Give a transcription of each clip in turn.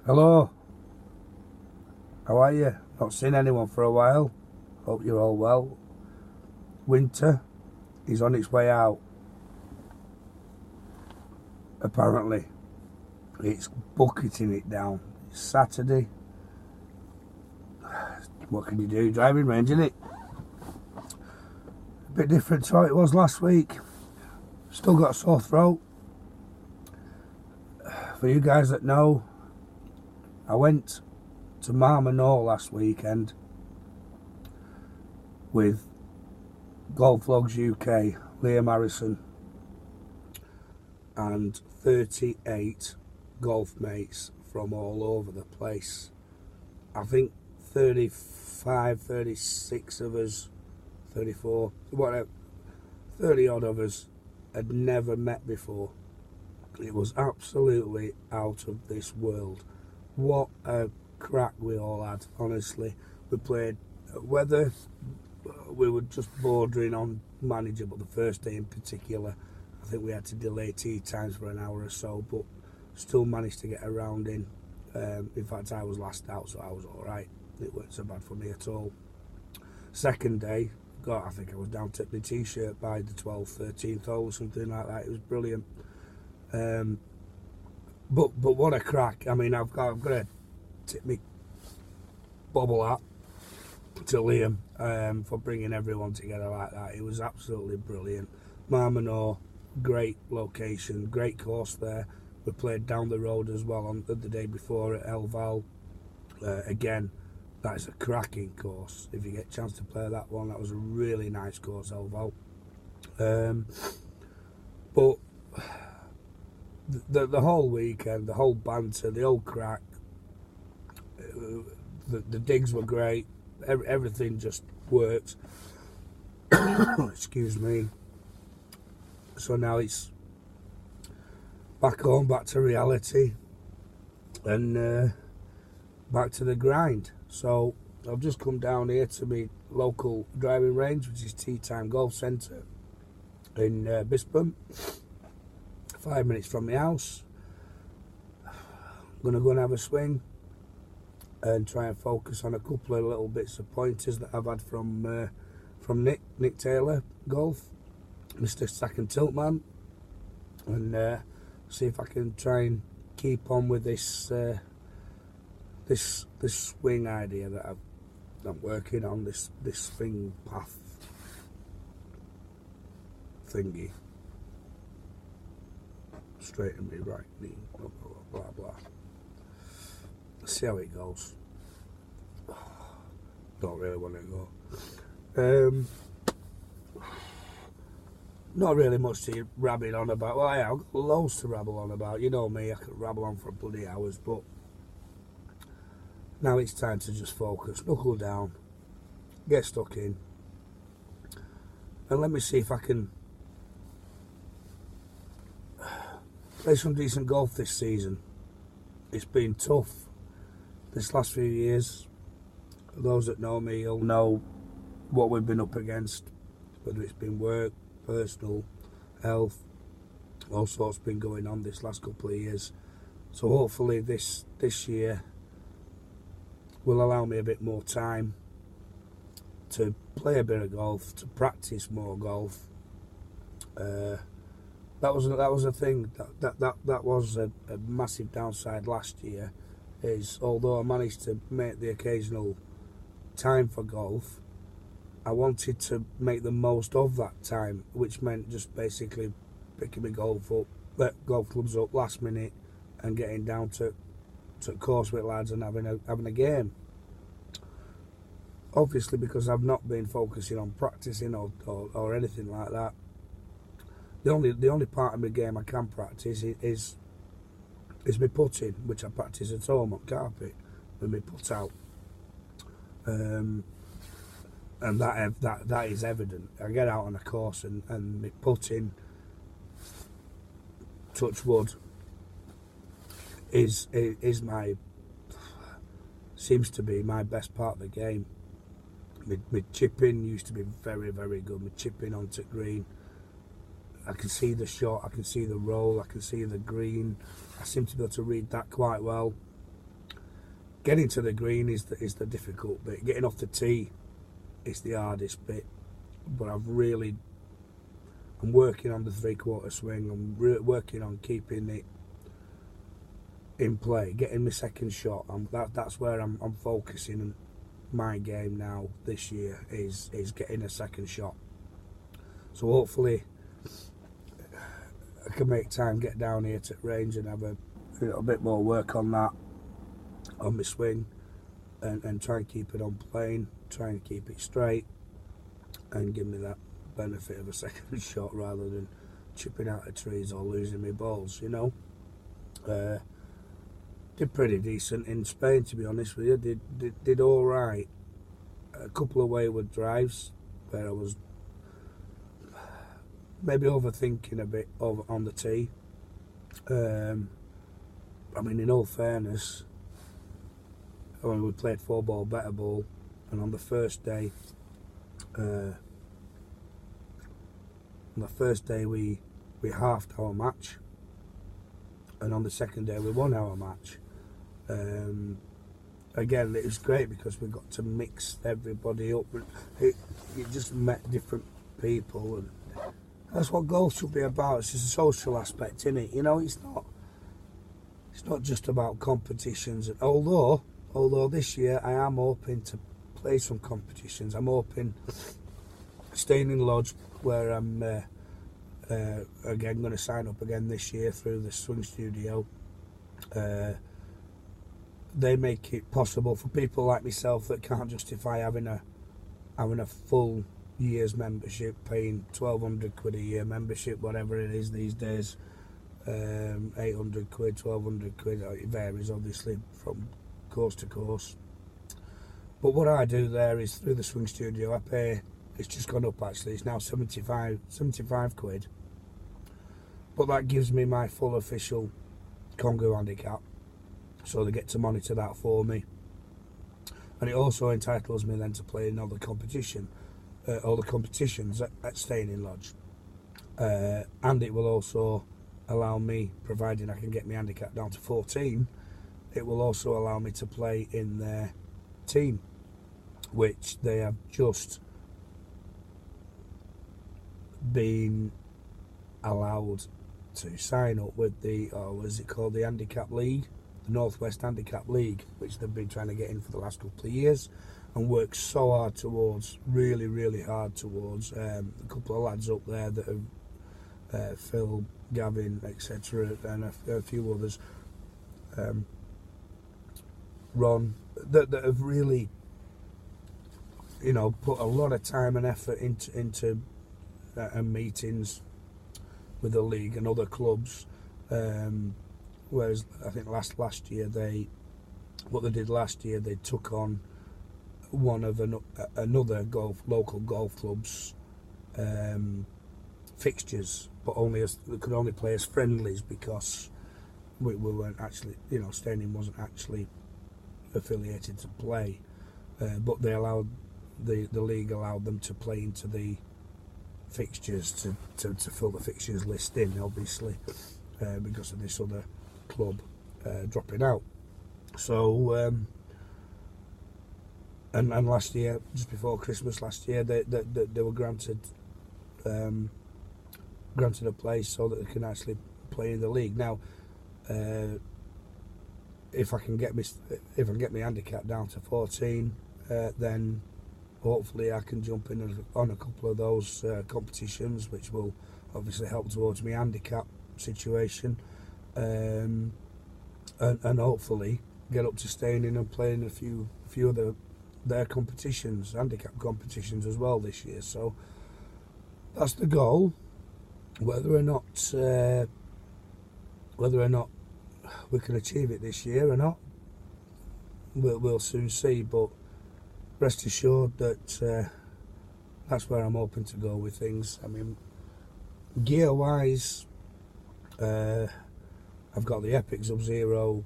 Hello, how are you? Not seen anyone for a while. Hope you're all well. Winter is on its way out. Apparently, it's bucketing it down. It's Saturday. What can you do? Driving range, innit? A bit different to how it was last week. Still got a sore throat. For you guys that know, I went to Marmanor last weekend with Golf Logs UK, Liam Harrison, and 38 golf mates from all over the place. I think 35, 36 of us, 34, whatever, 30 odd of us had never met before. It was absolutely out of this world. What a crack we all had, honestly. We played weather, we were just bordering on manageable. The first day in particular, I think we had to delay tee times for an hour or so, but still managed to get a round in. In fact, I was last out, so I was alright. It wasn't so bad for me at all. Second day, God, I think I was down to my t-shirt by the 12th, 13th hole, something like that. It was brilliant. But what a crack. I mean, I've got to tip me bobble hat to Liam for bringing everyone together like that. It was absolutely brilliant. Marmanor, great location, great course there. We played down the road as well on the day before at El Val. Again, that is a cracking course. If you get a chance to play that one, that was a really nice course, El Val. But the whole weekend, the whole banter, the old crack, the digs were great. Everything just worked. Excuse me. So now it's back home, back to reality, and back to the grind. So I've just come down here to my local driving range, which is Tea Time Golf Centre in Bispam. 5 minutes from my house. I'm gonna go and have a swing and try and focus on a couple of little bits of pointers that I've had from Nick Taylor Golf, Mr. Sack and Tilt Man, and see if I can try and keep on with this this swing idea that I'm working on, this swing path thingy. Straighten me right knee, blah blah blah blah. Let's see how it goes. Don't really want to go. Not really much to rabble on about. Well, yeah, I've got loads to rabble on about. You know me, I could rabble on for bloody hours, but now it's time to just focus, knuckle down, get stuck in, and let me see if I can play some decent golf this season. It's been tough this last few years. Those that know me will know what we've been up against, whether it's been work, personal, health, all sorts been going on this last couple of years. So hopefully this year will allow me a bit more time to play a bit of golf, to practice more golf. That was a thing. That was a massive downside last year. Is although I managed to make the occasional time for golf, I wanted to make the most of that time, which meant just basically picking my golf clubs up last minute and getting down to course with lads and having a game. Obviously, because I've not been focusing on practicing or anything like that. The only part of my game I can practice is my putting, which I practice at home on carpet with my putt out, and that is evident. I get out on a course and my putting, touch wood, is seems to be my best part of the game. My chipping used to be very, very good. My chipping onto green, I can see the shot, I can see the roll, I can see the green. I seem to be able to read that quite well. Getting to the green is the difficult bit. Getting off the tee is the hardest bit. But I'm working on the 3/4 swing. I'm working on keeping it in play, getting my second shot. That's where I'm focusing my game now this year is getting a second shot. So hopefully I can make time, get down here to range and have a bit more work on that, on my swing, and try and keep it on plane, try and keep it straight, and give me that benefit of a second shot rather than chipping out of trees or losing my balls, you know. Did pretty decent in Spain, to be honest with you. Did all right. A couple of wayward drives where I was maybe overthinking a bit on the tee. I mean, in all fairness, when we played 4-ball, better ball, and on the first day, we halved our match, and on the second day we won our match. Again, it was great because we got to mix everybody up. You just met different people, and that's what golf should be about. It's just a social aspect, isn't it? You know, it's not just about competitions. And although this year I am hoping to play some competitions. I'm hoping staying in Lodge, where I'm again going to sign up again this year through the Swing Studio. They make it possible for people like myself that can't justify having a full year's membership, paying 1,200 quid a year membership, whatever it is these days, 800 quid, 1,200 quid, it varies obviously from course to course. But what I do there is through the Swing Studio, I pay, it's just gone up actually, it's now 75 quid. But that gives me my full official Congo handicap, so they get to monitor that for me. And it also entitles me then to play in all the competitions at Staying in Lodge. And it will also allow me, providing I can get my handicap down to 14, it will also allow me to play in their team, which they have just been allowed to sign up with the, what is it called, the Handicap League, the Northwest Handicap League, which they've been trying to get in for the last couple of years and worked so hard towards, really hard towards. A couple of lads up there that have, Phil, Gavin, etc., and a few others, Ron, that have really, you know, put a lot of time and effort into meetings with the league and other clubs. Whereas I think last year they took on one of another local golf club's fixtures, but they could only play as friendlies because we weren't actually, you know, Staining wasn't actually affiliated to play, but they allowed the league allowed them to play into the fixtures to fill the fixtures list in, obviously, because of this other club dropping out. So and last year, just before Christmas last year, they were granted a place so that they can actually play in the league. Now, if I can get my handicap down to 14, then hopefully I can jump in on a couple of those competitions, which will obviously help towards my handicap situation, and hopefully get up to staying in and playing a few of their competitions, handicap competitions as well this year. So that's the goal. Whether or not we can achieve it this year or not, we'll soon see. But rest assured that that's where I'm hoping to go with things. I mean, gear-wise, I've got the Epic Sub-Zero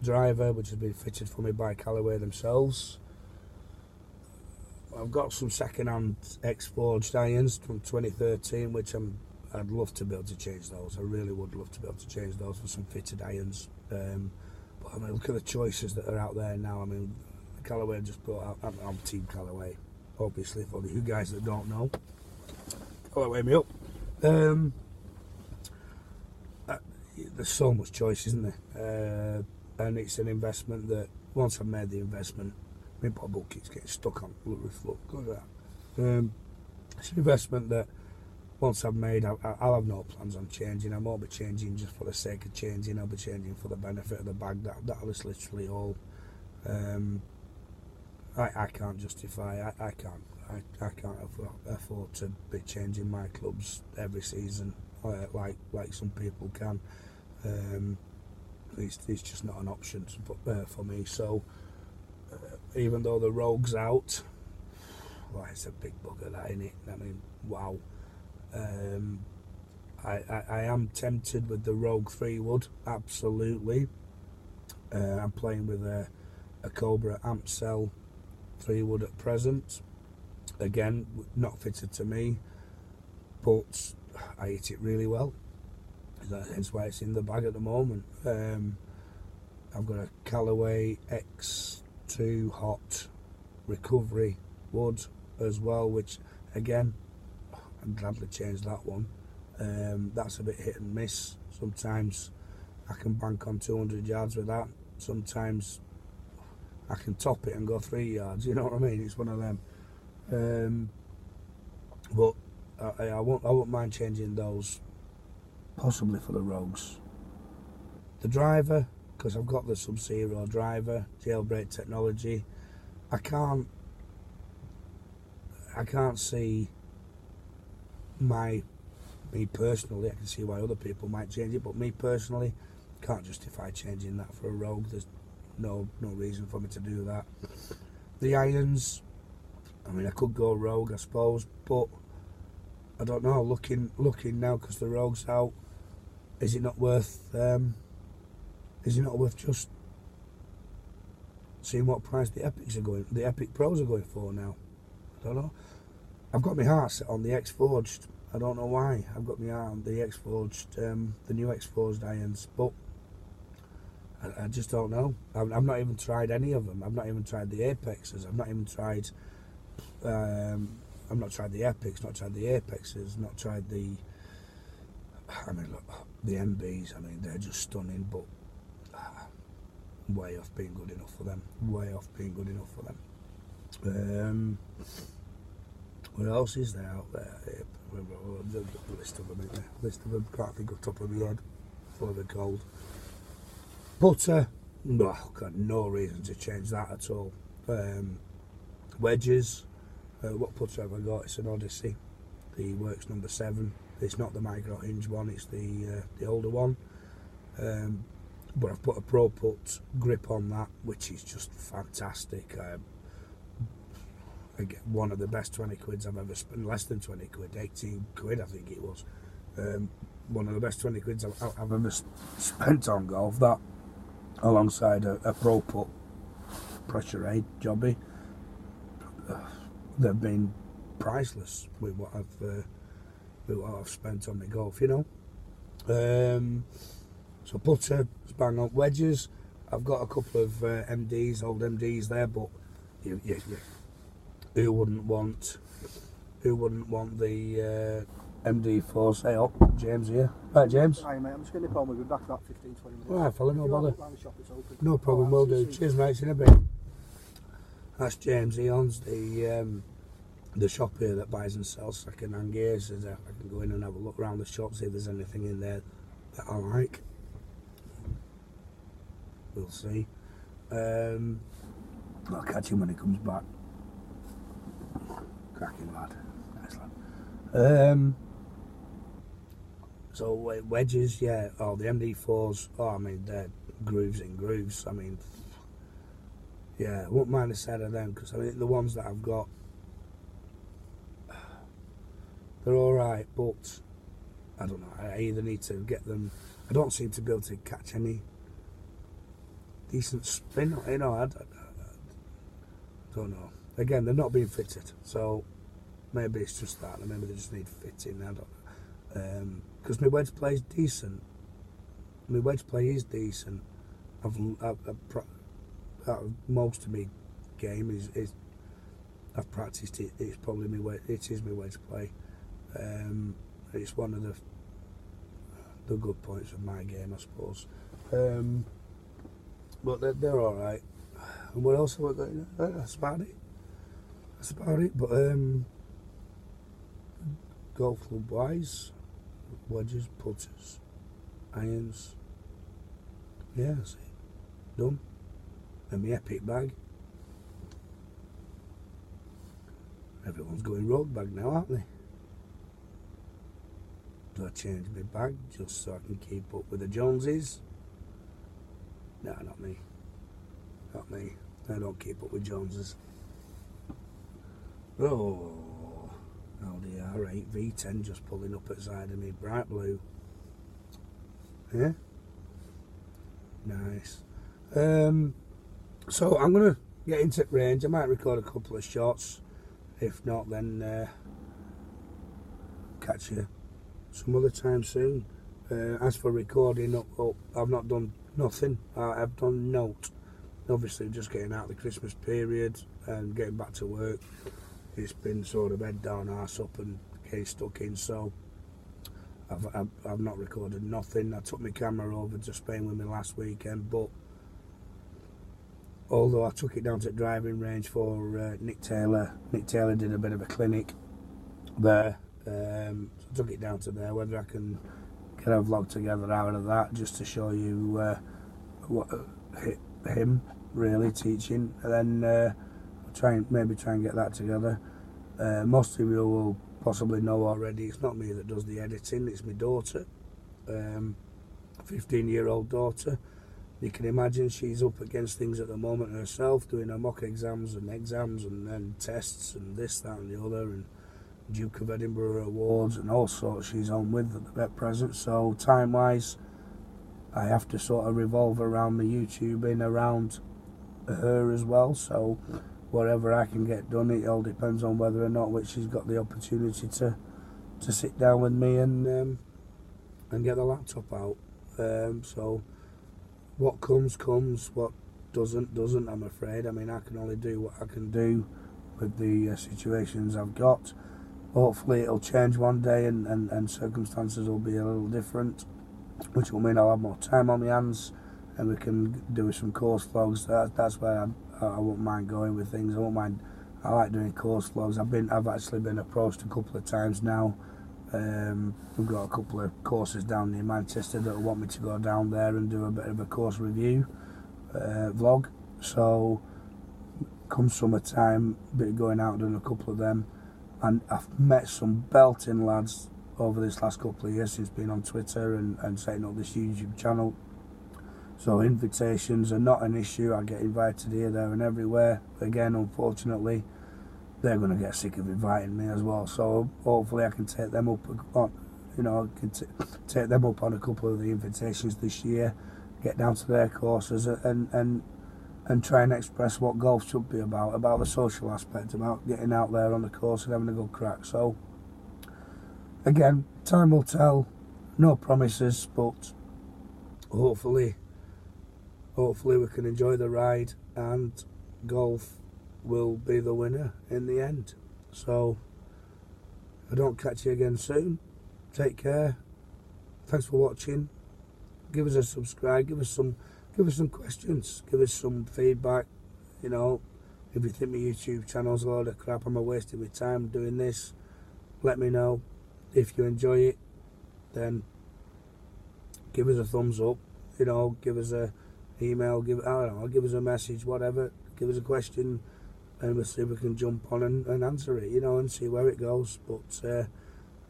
driver, which has been fitted for me by Callaway themselves. I've got some second-hand X-Forged irons from 2013, which I'd love to be able to change those. I really would love to be able to change those for some fitted irons. But But I mean, look at the choices that are out there now. I mean, Callaway just brought out. I'm Team Callaway, obviously. For you guys that don't know, Callaway me up. There's so much choice, isn't there? And it's an investment that once I've made the investment, my bubble keeps getting stuck on. Look at that. It's an investment that once I've made, I'll have no plans on changing. I won't be changing just for the sake of changing. I'll be changing for the benefit of the bag. That is literally all. I can't justify. I can't afford to be changing my clubs every season like some people can. It's just not an option for me. So even though the Rogue's out, well, it's a big bugger, that, isn't it? I mean, wow. I am tempted with the Rogue 3 wood, absolutely. I'm playing with a Cobra Amp-Cell 3 wood at present. Again, not fitted to me, but I hit it really well. Hence why it's in the bag at the moment. I've got a Callaway X2 Hot Recovery wood as well, which again, I'm gladly changed that one. That's a bit hit and miss. Sometimes I can bank on 200 yards with that. Sometimes I can top it and go 3 yards. You know what I mean? It's one of them. But I won't mind changing those, possibly for the Rogues. The driver, because I've got the Sub-Zero driver, jailbreak technology. I can't see me personally. I can see why other people might change it, but me personally can't justify changing that for a Rogue. There's no reason for me to do that. The irons, I mean, I could go Rogue, I suppose, but I don't know. Looking now, because the Rogue's out, is it not worth just seeing what price the Epic Pros are going for now? I don't know. I've got my heart set on the X-Forged. I don't know why. I've got my heart on the X-Forged, the new X-Forged irons, but I just don't know. I've not even tried any of them. I've not even tried the Apexes. I've not even tried. I've not tried the Epics. Not tried the Apexes. Not tried the. I mean, look, the MBs. I mean, they're just stunning, but way off being good enough for them. Way off being good enough for them. What else is there out there? The list of them, isn't there? List of them. Can't think off the top of my head. Full of the cold. Putter, no, I've got no reason to change that at all. Wedges, what putter have I got? It's an Odyssey, the Works number 7. It's not the micro hinge one, it's the older one. But I've put a Pro Putt grip on that, which is just fantastic. I get one of the best 20 quids I've ever spent, less than 20 quid, 18 quid I think it was. One of the best 20 quids I've ever spent on golf, that alongside a Pro Putt pressure aid jobby. They've been priceless with what I've spent on my golf, you know. So putter, bang on. Wedges, I've got a couple of MDs, old MDs there, but who wouldn't want the MD4 say, oh, James here. Right, James? Hi mate, I'm just going to nip home, we'll be back about 15-20 minutes. Alright fella, no bother. The shop, it's open. No problem, will do. Cheers mate, see you in a bit. That's James, he owns the shop here that buys and sells second-hand gear. So I can go in and have a look around the shop, see if there's anything in there that I like. We'll see. I'll catch him when he comes back. Cracking lad. Nice lad. So wedges, yeah. Oh, the MD4s. Oh, I mean, they're grooves in grooves. I mean, yeah, I wouldn't mind a set of them, because I mean the ones that I've got, they're all right, but I don't know. I either need to get them. I don't seem to be able to catch any decent spin. You know, I don't know. Again, they're not being fitted, so maybe it's just that. Maybe they just need fitting. I don't know. Because my wedge play is decent. My wedge play is decent. Most of my game is I've practiced it. It's probably my way. It is my way to play. It's one of the good points of my game, I suppose. But they're all right. And what else have I got? That's about it. That's about it. But golf club wise, wedges, putters, irons. Yeah, that's it. Done. And my epic bag. Everyone's going rogue bag now, aren't they? Do I change my bag just so I can keep up with the Joneses? No, not me. Not me. I don't keep up with Joneses. Oh, Audi R8 V10 just pulling up at the side of me, bright blue. Yeah? Nice. So I'm going to get into range. I might record a couple of shots. If not, then catch you some other time soon. As for recording, I've not done nothing. I've done note. Obviously, just getting out of the Christmas period and getting back to work. It's been sort of head down, arse up, and getting stuck in. So I've not recorded nothing. I took my camera over to Spain with me last weekend, but although I took it down to driving range for Nick Taylor did a bit of a clinic there. So I took it down to there. Whether I can get a vlog together out of that, just to show you what him really teaching, and then maybe try and get that together. Most of you will possibly know already. It's not me that does the editing. It's my daughter, 15-year-old daughter. You can imagine she's up against things at the moment herself, doing her mock exams and tests and this, that and the other, and Duke of Edinburgh awards and all sorts she's on with at present. So time wise, I have to sort of revolve around the YouTubing around her as well. So whatever I can get done, it all depends on whether or not which she's got the opportunity to sit down with me and get the laptop out. So what comes, what doesn't, I'm afraid. I mean, I can only do what I can do with the situations I've got. Hopefully it'll change one day and circumstances will be a little different, which will mean I'll have more time on my hands and we can do some course vlogs. That's where I won't mind going with things. I like doing course vlogs. I've actually been approached a couple of times now. We've got a couple of courses down near Manchester that want me to go down there and do a bit of a course review vlog. So come summertime, be going out doing a couple of them, and I've met some belting lads over this last couple of years since being on Twitter and setting up this YouTube channel. So invitations are not an issue. I get invited here, there and everywhere. Again, unfortunately, they're going to get sick of inviting me as well. So hopefully I can take them up on, take them up on a couple of the invitations this year, get down to their courses and try and express what golf should be about the social aspect, about getting out there on the course and having a good crack. So again, time will tell, no promises, but hopefully we can enjoy the ride and golf will be the winner in the end. So if I don't catch you again soon, take care. Thanks for watching. Give us a subscribe, give us some questions, give us some feedback. You know, if you think my YouTube channel's a load of crap, I'm wasting my time doing this, let me know. If you enjoy it, then give us a thumbs up, you know, give us a email, give us a message, whatever, give us a question, and we'll see if we can jump on and answer it, you know, and see where it goes. But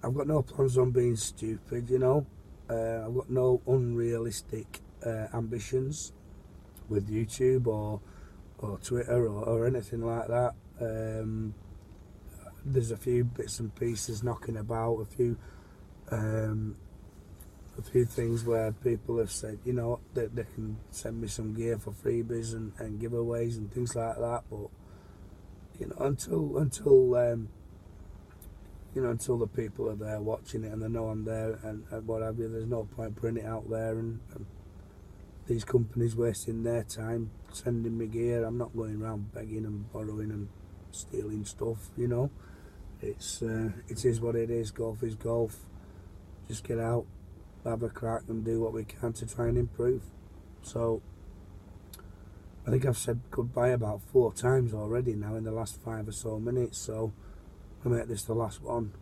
I've got no plans on being stupid, you know. I've got no unrealistic ambitions with YouTube or Twitter or anything like that. There's a few bits and pieces knocking about, a few things where people have said, you know, that they can send me some gear for freebies and giveaways and things like that. But you know, until the people are there watching it and they know I'm there and what have you, there's no point putting it out there and these companies wasting their time sending me gear. I'm not going around begging and borrowing and stealing stuff, you know. It is what it is. Golf is golf. Just get out, have a crack and do what we can to try and improve. So I think I've said goodbye about 4 times already now in the last 5 or so minutes, so I'll make this the last one.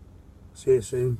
See you soon.